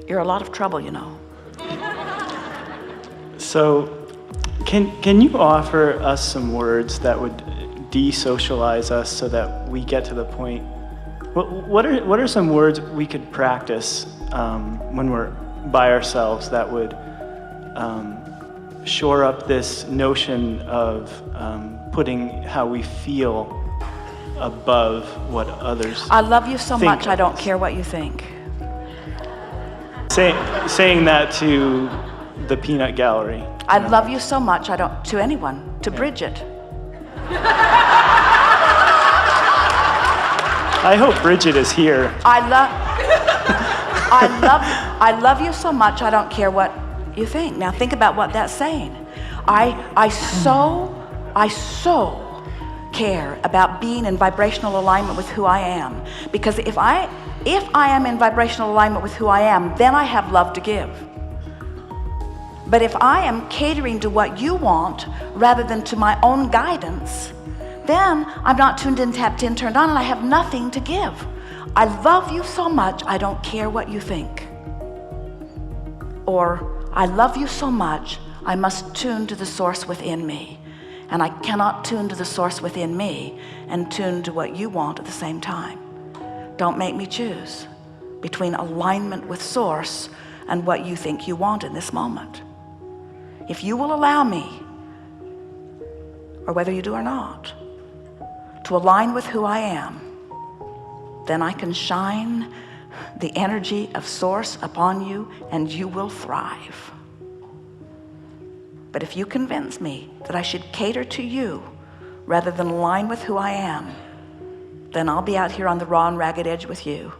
you're a lot of trouble, you know. So, can you offer us some words that would de-socialize us so that we get to the point? What are some words we could practice when we're by ourselves that would shore up this notion of putting how we feel above what others I love you so think much, I of don't us? care what you think. Saying that to the peanut gallery. I love you so much, I don't, to anyone, to Bridget. I hope Bridget is here. I love you so much, I don't care what you think. Now think about what that's saying. I so care about being in vibrational alignment with who I am. Because if I am in vibrational alignment with who I am, then I have love to give. But if I am catering to what you want rather than to my own guidance, then I'm not tuned in, tapped in, turned on, and I have nothing to give. I love you so much, I don't care what you think. Or, I love you so much, I must tune to the source within me. And I cannot tune to the source within me and tune to what you want at the same time. Don't make me choose between alignment with source and what you think you want in this moment. If you will allow me, or whether you do or not, to align with who I am, then I can shine the energy of source upon you and you will thrive. But if you convince me that I should cater to you rather than align with who I am, then I'll be out here on the raw and ragged edge with you,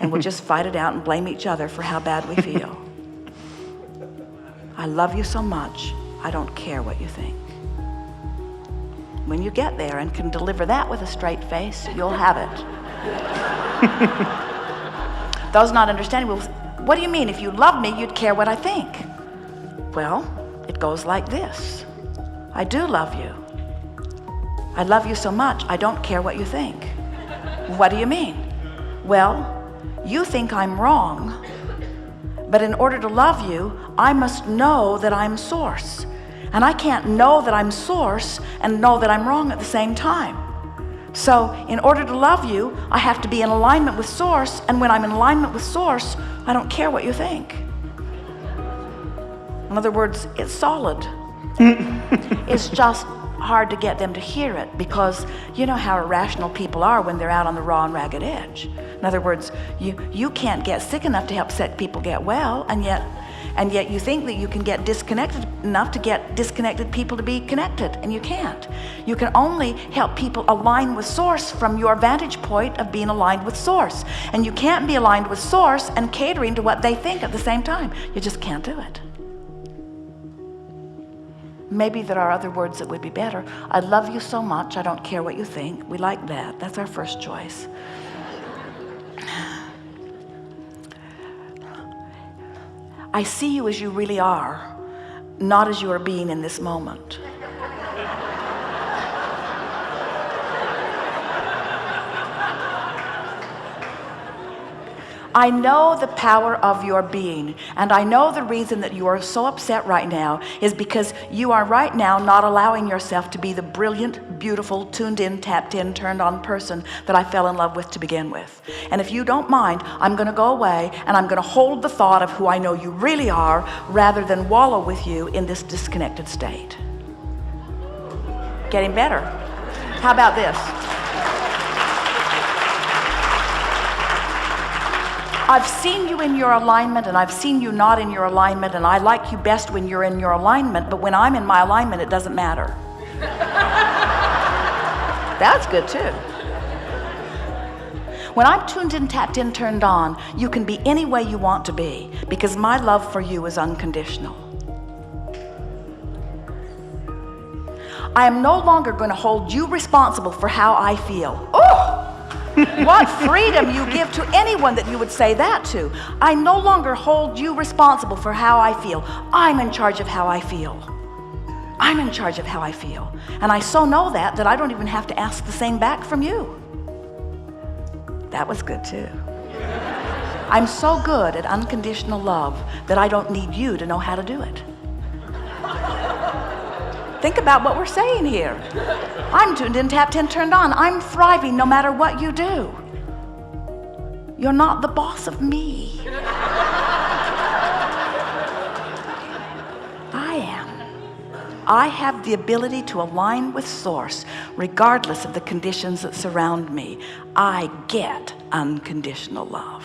and we'll just fight it out and blame each other for how bad we feel. I love you so much, I don't care what you think. When you get there and can deliver that with a straight face, you'll have it. Those not understanding, well, what do you mean? If you love me, you'd care what I think. Well, it goes like this. I do love you. I love you so much, I don't care what you think. What do you mean? Well, you think I'm wrong, but in order to love you, I must know that I'm source. And I can't know that I'm source and know that I'm wrong at the same time. So in order to love you, I have to be in alignment with source, and when I'm in alignment with source, I don't care what you think. In other words, it's solid. It's just hard to get them to hear it, because you know how irrational people are when they're out on the raw and ragged edge. In other words, you can't get sick enough to help sick people get well, and yet you think that you can get disconnected enough to get disconnected people to be connected, and you can't. You can only help people align with source from your vantage point of being aligned with source, and you can't be aligned with source and catering to what they think at the same time. You just can't do it. Maybe there are other words that would be better. I love you so much, I don't care what you think. We like that. That's our first choice. I see you as you really are, not as you are being in this moment. I know the power of your being, and I know the reason that you are so upset right now is because you are right now not allowing yourself to be the brilliant, beautiful, tuned in, tapped in, turned on person that I fell in love with to begin with. And if you don't mind, I'm going to go away and I'm going to hold the thought of who I know you really are rather than wallow with you in this disconnected state. Getting better. How about this? I've seen you in your alignment and I've seen you not in your alignment, and I like you best when you're in your alignment, but when I'm in my alignment, it doesn't matter. That's good too. When I'm tuned in, tapped in, turned on, you can be any way you want to be, because my love for you is unconditional. I am no longer going to hold you responsible for how I feel. Oh! What freedom you give to anyone that you would say that to. I no longer hold you responsible for how I feel. I'm in charge of how I feel. I'm in charge of how I feel. And I so know that I don't even have to ask the same back from you. That was good too. I'm so good at unconditional love that I don't need you to know how to do it. Think about what we're saying here. I'm tuned in, tapped in, turned on. I'm thriving no matter what you do. You're not the boss of me. I am. I have the ability to align with Source regardless of the conditions that surround me. I get unconditional love.